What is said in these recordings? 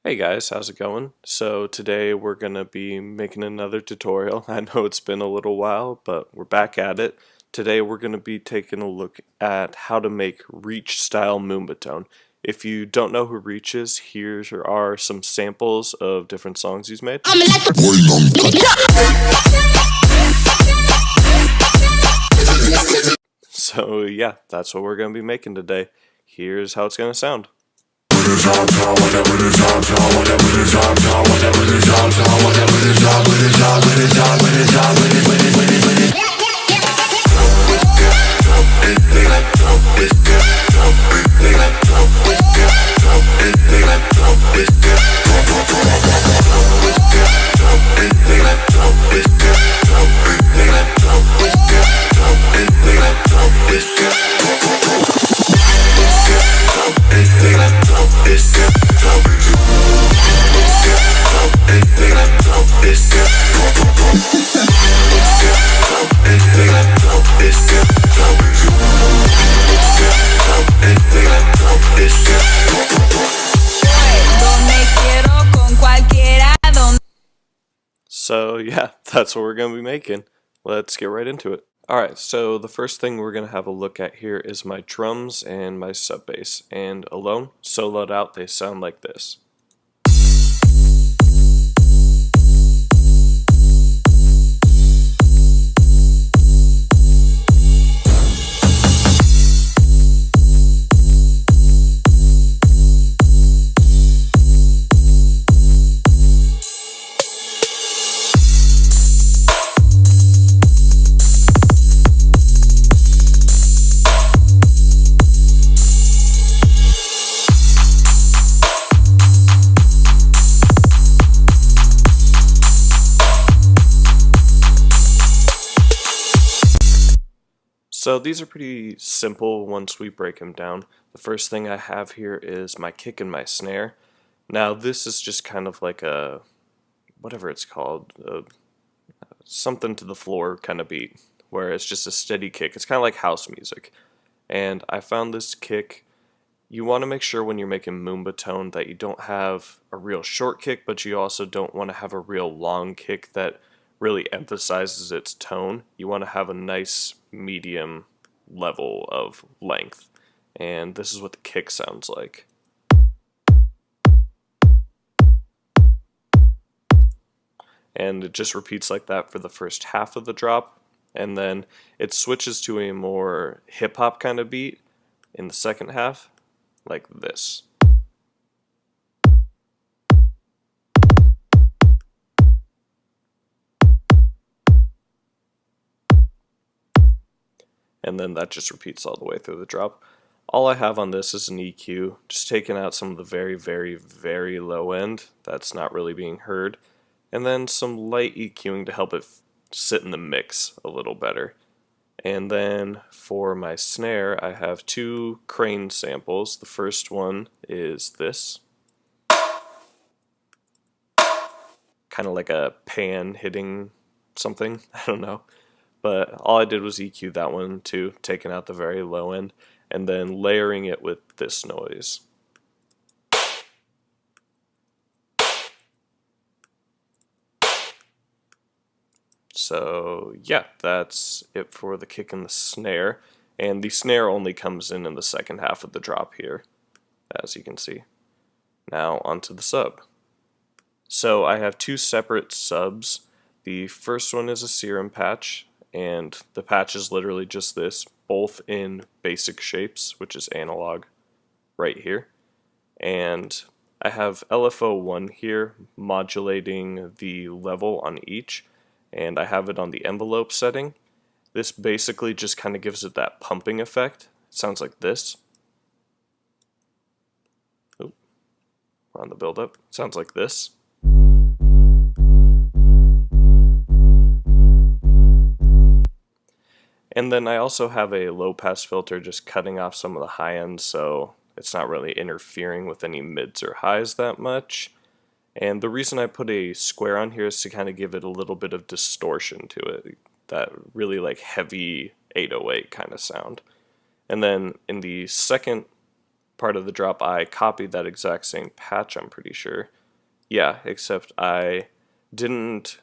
Hey guys, how's it going? So today we're going to be making another tutorial. I know it's been a little while, but we're back at it. Today we're going to be taking a look at how to make Reach style Moombahton. If you don't know who Reach is, here are some samples of different songs he's made. So yeah, that's what we're going to be making today. Here's how it's going to sound. So yeah, that's what we're going to be making. Let's get right into it. Alright, so the first thing we're going to have a look at here is my drums and my sub bass. And alone, soloed out, they sound like this. So these are pretty simple once we break them down. The first thing I have here is my kick and my snare. Now this is just kind of like a, whatever it's called, something to the floor kind of beat, where it's just a steady kick. It's kind of like house music. And I found this kick, you want to make sure when you're making Moombahton that you don't have a real short kick, but you also don't want to have a real long kick that really emphasizes its tone. You want to have a nice medium level of length, and this is what the kick sounds like. And it just repeats like that for the first half of the drop, and then it switches to a more hip-hop kind of beat in the second half, like this. And then that just repeats all the way through the drop. All I have on this is an EQ, just taking out some of the very, very, very low end that's not really being heard, and then some light EQing to help it sit in the mix a little better. And then for my snare, I have two crane samples. The first one is this, kind of like a pan hitting something, I don't know. But all I did was EQ that one too, taking out the very low end, and then layering it with this noise. So yeah, that's it for the kick and the snare, and the snare only comes in the second half of the drop here, as you can see. Now onto the sub. So I have two separate subs. The first one is a serum patch, and the patch is literally just this, both in basic shapes, which is analog right here. And I have LFO1 here modulating the level on each, and I have it on the envelope setting. This basically just kind of gives it that pumping effect. It sounds like this. Oop. We're on the build-up. Sounds like this. And then I also have a low pass filter just cutting off some of the high end, so it's not really interfering with any mids or highs that much. And the reason I put a square on here is to kind of give it a little bit of distortion to it, that really like heavy 808 kind of sound. And then in the second part of the drop, I copied that exact same patch, I'm pretty sure. Yeah, except I didn't,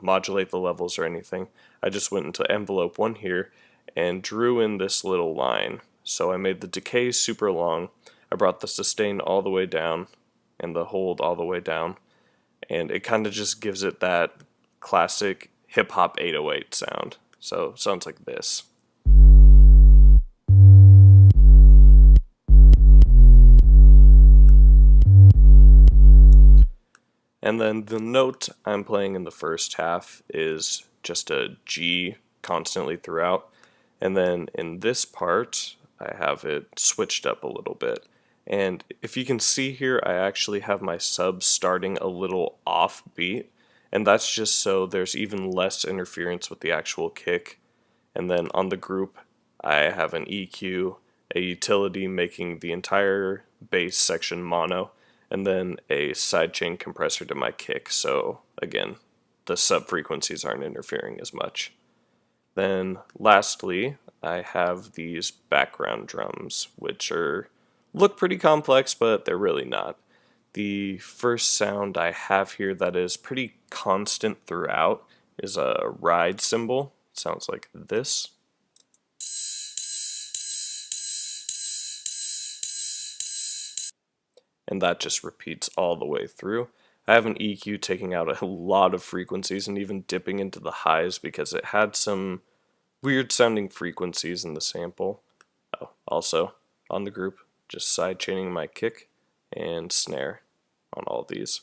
modulate the levels or anything. I just went into envelope 1 here and drew in this little line. So I made the decay super long. I brought the sustain all the way down and the hold all the way down. And it kind of just gives it that classic hip-hop 808 sound. So it sounds like this. And then the note I'm playing in the first half is just a G constantly throughout. And then in this part, I have it switched up a little bit. And if you can see here, I actually have my subs starting a little off beat. And that's just so there's even less interference with the actual kick. And then on the group, I have an EQ, a utility making the entire bass section mono, and then a sidechain compressor to my kick, so again, the sub-frequencies aren't interfering as much. Then lastly, I have these background drums, which look pretty complex, but they're really not. The first sound I have here that is pretty constant throughout is a ride cymbal. It sounds like this. And that just repeats all the way through. I have an EQ taking out a lot of frequencies and even dipping into the highs because it had some weird sounding frequencies in the sample. Oh, also on the group, just sidechaining my kick and snare on all these.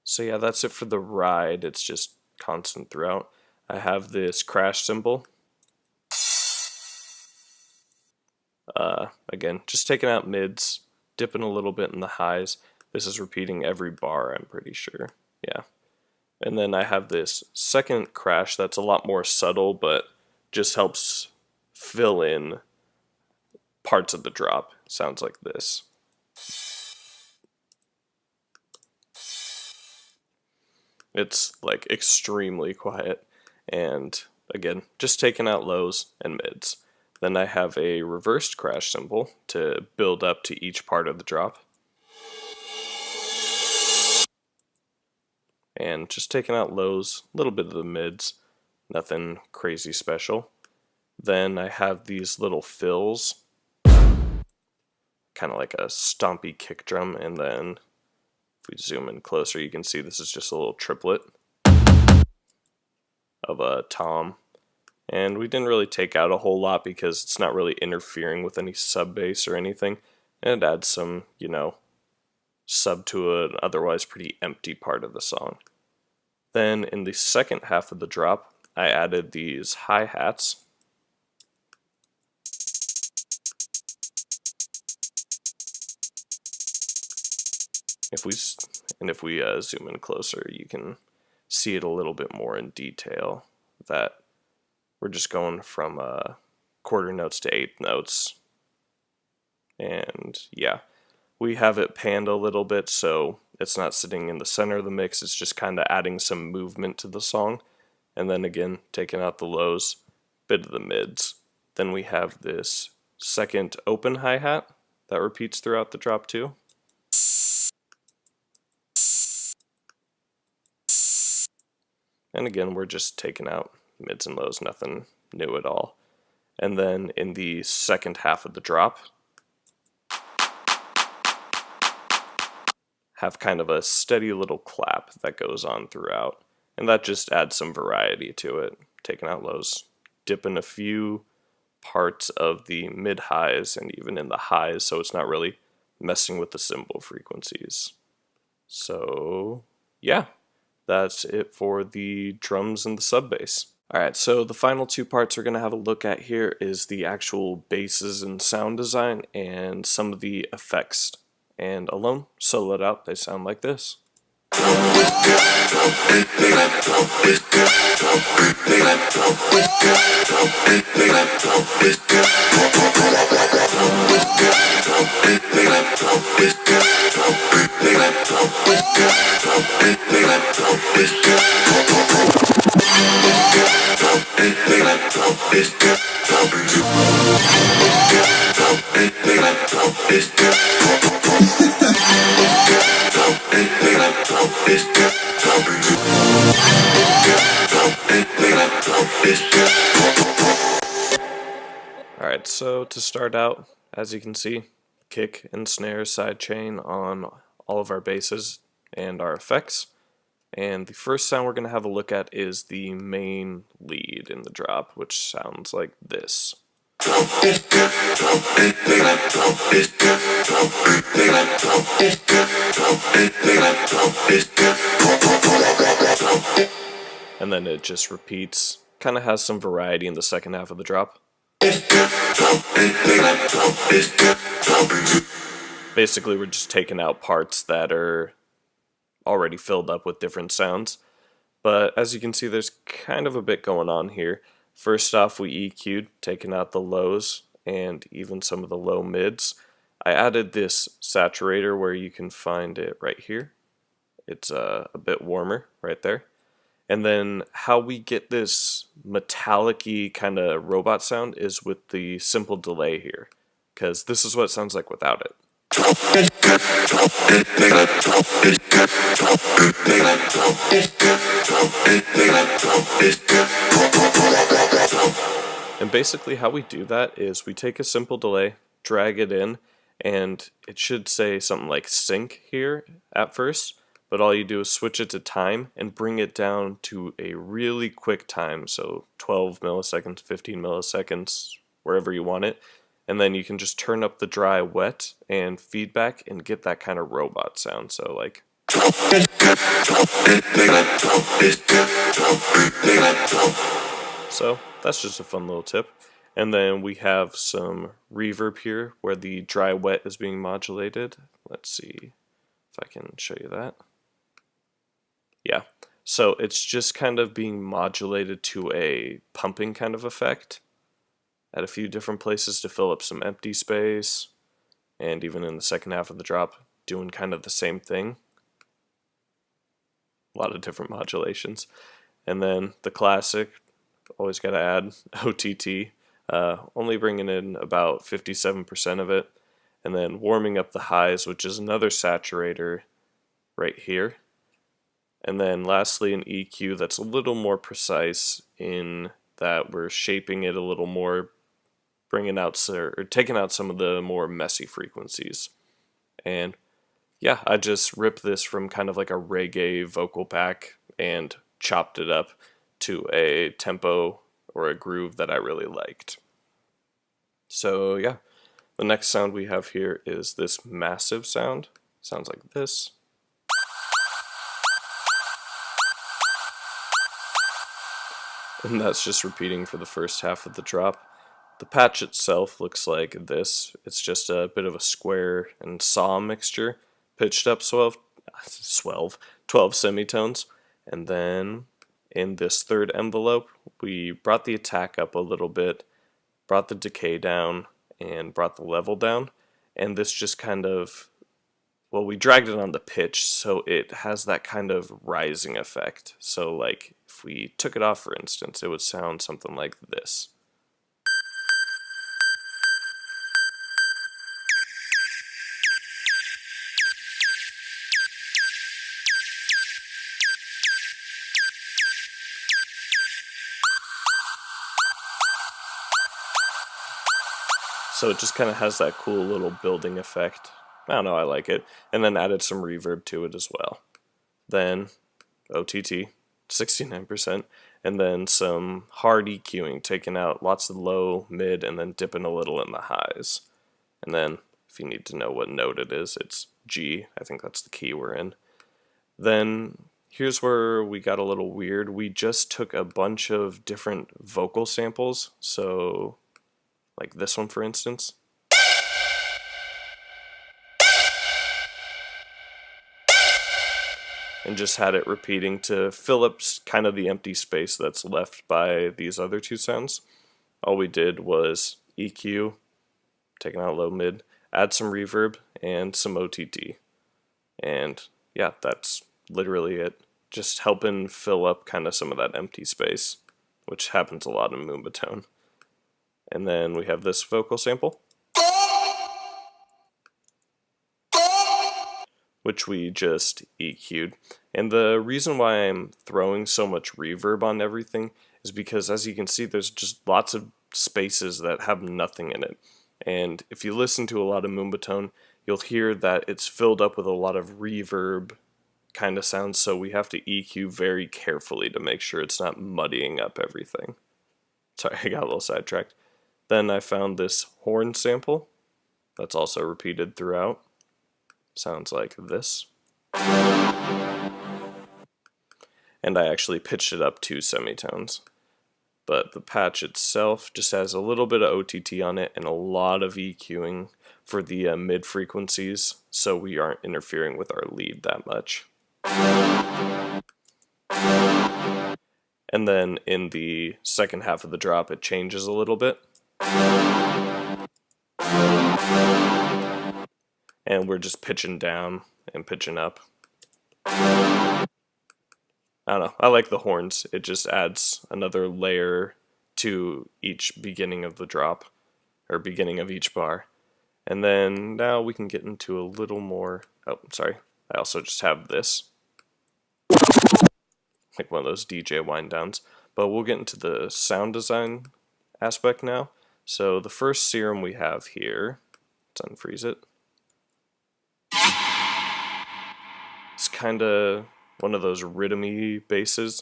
So yeah, that's it for the ride. It's just constant throughout. I have this crash cymbal. Again, just taking out mids, dipping a little bit in the highs. This is repeating every bar, I'm pretty sure. Yeah. And then I have this second crash that's a lot more subtle, but just helps fill in parts of the drop. Sounds like this. It's like extremely quiet. And again, just taking out lows and mids. Then I have a reversed crash cymbal to build up to each part of the drop. And just taking out lows, a little bit of the mids, nothing crazy special. Then I have these little fills, kind of like a stompy kick drum, and then if we zoom in closer, you can see this is just a little triplet of a tom. And we didn't really take out a whole lot because it's not really interfering with any sub bass or anything. And it adds some, sub to an otherwise pretty empty part of the song. Then in the second half of the drop, I added these hi-hats. If we zoom in closer, you can see it a little bit more in detail, that we're just going from quarter notes to eighth notes. And yeah, we have it panned a little bit so it's not sitting in the center of the mix, it's just kind of adding some movement to the song. And then again, taking out the lows, bit of the mids. Then we have this second open hi-hat that repeats throughout the drop too. And again, we're just taking out mids and lows, nothing new at all. And then in the second half of the drop, have kind of a steady little clap that goes on throughout. And that just adds some variety to it. Taking out lows, dipping a few parts of the mid-highs and even in the highs, so it's not really messing with the cymbal frequencies. So yeah, that's it for the drums and the sub bass. Alright, so the final two parts we're going to have a look at here is the actual basses and sound design and some of the effects. And alone, soloed out, they sound like this. Alright, so to start out, as you can see, kick and snare sidechain on all of our basses and our effects. And the first sound we're going to have a look at is the main lead in the drop, which sounds like this. And then it just repeats, kind of has some variety in the second half of the drop. Basically, we're just taking out parts that are already filled up with different sounds. But as you can see, there's kind of a bit going on here. First off, we EQ'd, taking out the lows and even some of the low mids. I added this saturator where you can find it right here. It's a bit warmer right there. And then how we get this metallic-y kind of robot sound is with the simple delay here, because this is what it sounds like without it. And basically how we do that is we take a simple delay, drag it in, and it should say something like sync here at first, but all you do is switch it to time and bring it down to a really quick time, so 12 milliseconds, 15 milliseconds, wherever you want it. And then you can just turn up the dry, wet, and feedback and get that kind of robot sound. So like. So that's just a fun little tip. And then we have some reverb here where the dry, wet is being modulated. Let's see if I can show you that. Yeah. So it's just kind of being modulated to a pumping kind of effect at a few different places to fill up some empty space, and even in the second half of the drop doing kind of the same thing. A lot of different modulations. And then the classic, always got to add OTT, only bringing in about 57% of it, and then warming up the highs, which is another saturator right here. And then lastly an EQ that's a little more precise in that we're shaping it a little more, bringing out or taking out some of the more messy frequencies. And yeah, I just ripped this from kind of like a reggae vocal pack and chopped it up to a tempo or a groove that I really liked. So yeah, the next sound we have here is this massive sound. Sounds like this. And that's just repeating for the first half of the drop. The patch itself looks like this. It's just a bit of a square and saw mixture, pitched up 12 semitones. And then in this third envelope, we brought the attack up a little bit, brought the decay down, and brought the level down. And this just kind of, well, we dragged it on the pitch, so it has that kind of rising effect. So like if we took it off, for instance, it would sound something like this. So it just kind of has that cool little building effect. I don't know, I like it. And then added some reverb to it as well. Then OTT, 69%, and then some hard EQing, taking out lots of low, mid, and then dipping a little in the highs. And then, if you need to know what note it is, it's G. I think that's the key we're in. Then, here's where we got a little weird. We just took a bunch of different vocal samples, so like this one, for instance. And just had it repeating to fill up kind of the empty space that's left by these other two sounds. All we did was EQ, taking out low mid, add some reverb, and some OTT. And yeah, that's literally it. Just helping fill up kind of some of that empty space, which happens a lot in Moombahton. And then we have this vocal sample, which we just EQ'd. And the reason why I'm throwing so much reverb on everything is because, as you can see, there's just lots of spaces that have nothing in it. And if you listen to a lot of Moombahton, you'll hear that it's filled up with a lot of reverb kind of sounds, so we have to EQ very carefully to make sure it's not muddying up everything. Sorry, I got a little sidetracked. Then I found this horn sample that's also repeated throughout. Sounds like this. And I actually pitched it up 2 semitones. But the patch itself just has a little bit of OTT on it and a lot of EQing for the mid frequencies, so we aren't interfering with our lead that much. And then in the second half of the drop, it changes a little bit. And we're just pitching down and pitching up. I don't know, I like the horns. It just adds another layer to each beginning of the drop, or beginning of each bar. And then now we can get into a little more, oh, sorry, I also just have this, like one of those DJ wind downs. But we'll get into the sound design aspect now. So the first serum we have here, let's unfreeze it. It's kind of one of those rhythmy basses.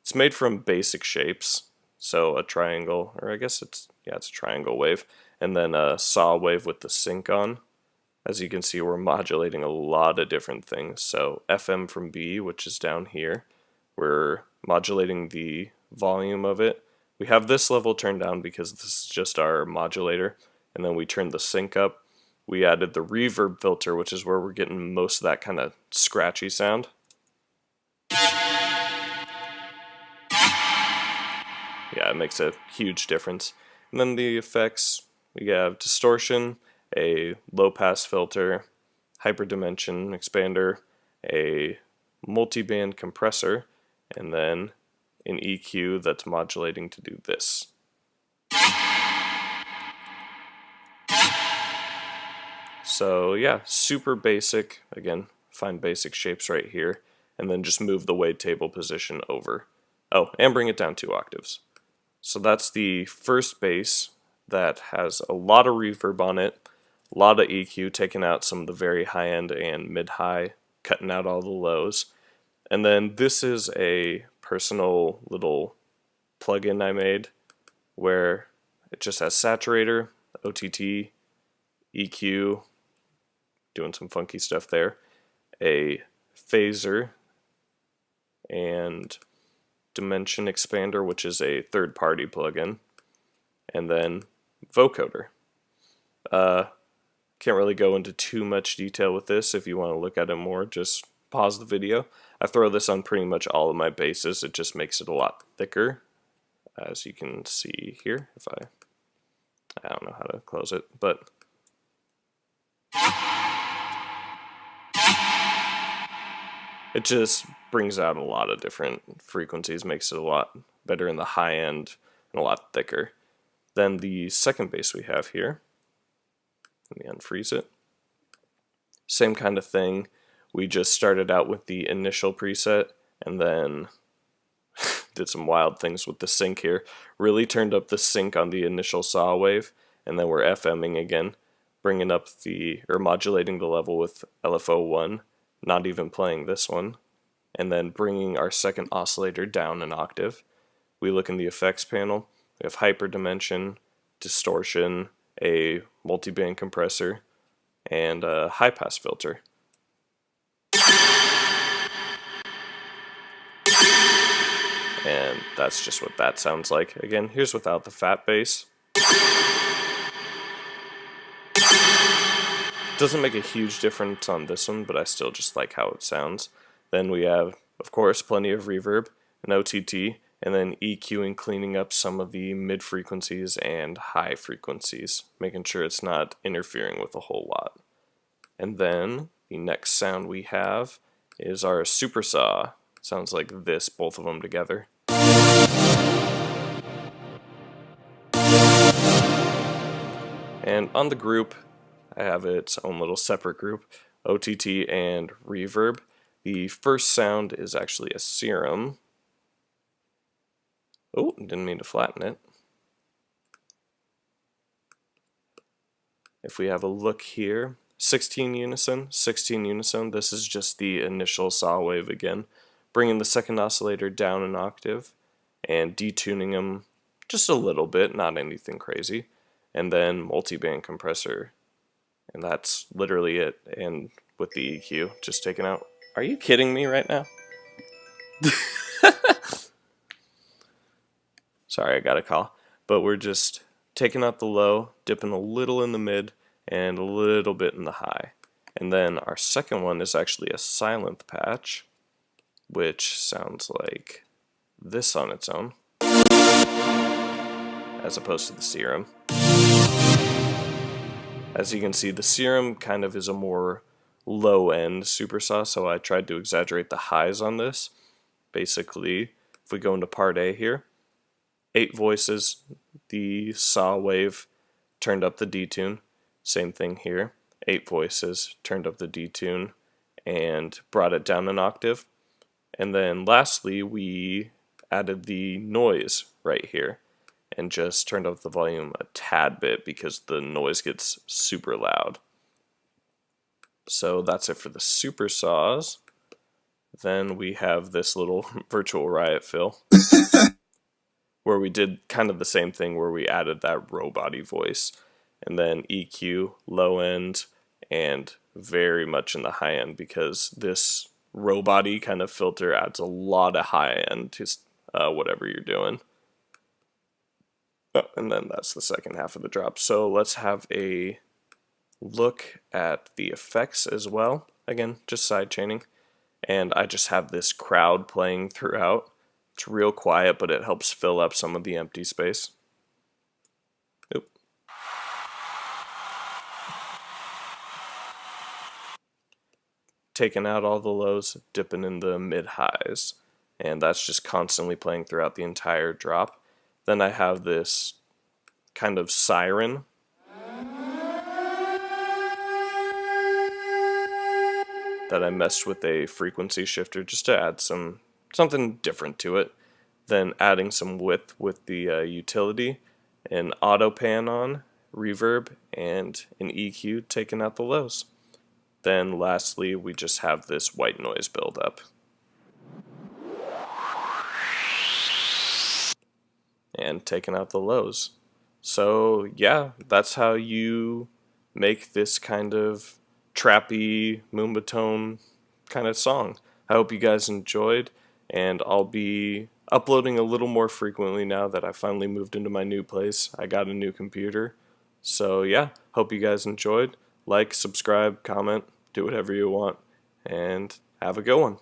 It's made from basic shapes, so a triangle, or I guess it's a triangle wave, and then a saw wave with the sync on. As you can see, we're modulating a lot of different things. So FM from B, which is down here, we're modulating the volume of it. We have this level turned down because this is just our modulator, and then we turn the sync up. We added the reverb filter, which is where we're getting most of that kind of scratchy sound. Yeah, it makes a huge difference. And then the effects, we have distortion, a low pass filter, hyperdimension expander, a multi-band compressor, and then an EQ that's modulating to do this. So yeah, super basic. Again, find basic shapes right here, and then just move the wavetable position over. Oh, and bring it down 2 octaves. So that's the first bass that has a lot of reverb on it, a lot of EQ, taking out some of the very high end and mid-high, cutting out all the lows. And then this is a personal little plugin I made where it just has saturator, OTT, EQ, doing some funky stuff there, a phaser, and dimension expander, which is a third-party plugin, and then vocoder. Can't really go into too much detail with this. If you want to look at it more, just pause the video. I throw this on pretty much all of my basses. It just makes it a lot thicker, as you can see here. If I don't know how to close it, but it just brings out a lot of different frequencies, makes it a lot better in the high end and a lot thicker. Then the second bass we have here, let me unfreeze it. Same kind of thing. We just started out with the initial preset and then did some wild things with the sync here. Really turned up the sync on the initial saw wave, and then we're FMing again, bringing up or modulating the level with LFO1, not even playing this one, and then bringing our second oscillator down an octave. We look in the effects panel. We have hyperdimension, distortion, a multi-band compressor, and a high-pass filter. And that's just what that sounds like. Again, here's without the fat bass. Doesn't make a huge difference on this one, but I still just like how it sounds. Then we have, of course, plenty of reverb, an OTT, and then EQing, cleaning up some of the mid frequencies and high frequencies, making sure it's not interfering with a whole lot. And then the next sound we have is our super saw. Sounds like this, both of them together. And on the group, I have its own little separate group. OTT, and reverb. The first sound is actually a serum. Oh, didn't mean to flatten it. If we have a look here, 16 unison, 16 unison. This is just the initial saw wave again, bringing the second oscillator down an octave and detuning them just a little bit, not anything crazy, and then multi-band compressor, and that's literally it. And with the EQ just taken out. Are you kidding me right now? Sorry, I got a call. But we're just taking out the low, dipping a little in the mid, and a little bit in the high. And then our second one is actually a silent patch, which sounds like this on its own, as opposed to the serum. As you can see, the serum kind of is a more low-end supersaw, so I tried to exaggerate the highs on this. Basically, if we go into part A here, 8 voices, the saw wave turned up the detune. Same thing here, 8 voices, turned up the detune, and brought it down an octave. And then lastly, we added the noise right here and just turned up the volume a tad bit because the noise gets super loud. So that's it for the super saws. Then we have this little virtual riot fill where we did kind of the same thing where we added that robot-y voice, and then EQ, low end, and very much in the high end, because this robot-y kind of filter adds a lot of high end to whatever you're doing. Oh, and then that's the second half of the drop. So let's have a look at the effects as well. Again, just side chaining. And I just have this crowd playing throughout. It's real quiet, but it helps fill up some of the empty space. Oop. Taking out all the lows, dipping in the mid-highs. And that's just constantly playing throughout the entire drop. Then I have this kind of siren that I messed with a frequency shifter just to add something different to it. Then adding some width with the utility, an auto pan on, reverb, and an EQ taking out the lows. Then lastly, we just have this white noise buildup. And taking out the lows. So yeah, that's how you make this kind of trappy Moombahton kind of song. I hope you guys enjoyed, and I'll be uploading a little more frequently now that I finally moved into my new place. I got a new computer. So yeah, hope you guys enjoyed. Like, subscribe, comment, do whatever you want, and have a good one.